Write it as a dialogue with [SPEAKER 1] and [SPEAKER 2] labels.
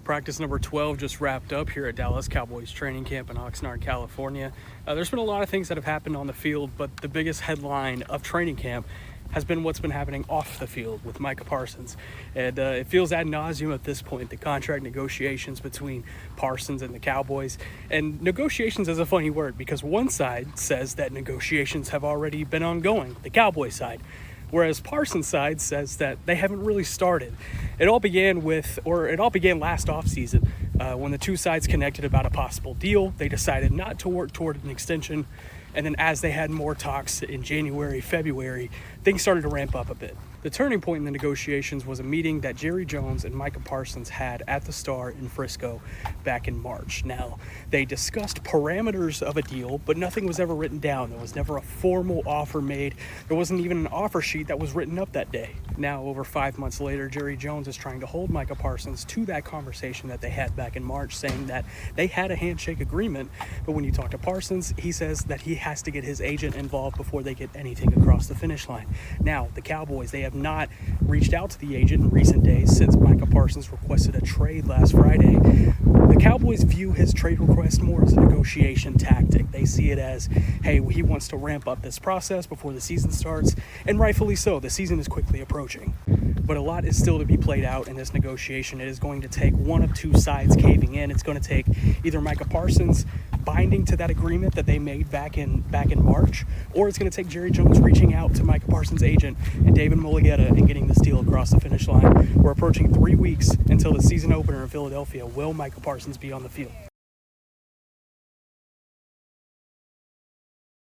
[SPEAKER 1] Practice number 12 just wrapped up here at Dallas Cowboys training camp in Oxnard, California. There's been a lot of things that have happened on the field, but the biggest headline of training camp has been what's been happening off the field with Micah Parsons. And it feels ad nauseum at this point, the contract negotiations between Parsons and the Cowboys. And negotiations is a funny word because one side says that negotiations have already been ongoing, the Cowboys side, whereas Parsons' side says that they haven't really started. It all began last offseason when the two sides connected about a possible deal. They decided not to work toward an extension, and then as they had more talks in January, February, things started to ramp up a bit. The turning point in the negotiations was a meeting that Jerry Jones and Micah Parsons had at the Star in Frisco back in March. Now, they discussed parameters of a deal, but nothing was ever written down. There was never a formal offer made. There wasn't even an offer sheet that was written up that day. Now, over 5 months later, Jerry Jones is trying to hold Micah Parsons to that conversation that they had back in March, saying that they had a handshake agreement. But when you talk to Parsons, he says that he has to get his agent involved before they get anything across the finish line. Now, the Cowboys, they have not reached out to the agent in recent days since Micah Parsons requested a trade last Friday. The Cowboys view his trade request more as a negotiation tactic. They see it as, hey, he wants to ramp up this process before the season starts, and rightfully so. The season is quickly approaching. But a lot is still to be played out in this negotiation. It is going to take one of two sides caving in. It's going to take either Micah Parsons binding to that agreement that they made back in March, or it's going to take Jerry Jones reaching out to Micah Parsons' agent and David Mulligetta and getting this deal across the finish line. We're approaching 3 weeks until the season opener in Philadelphia. Will Micah Parsons be on the field?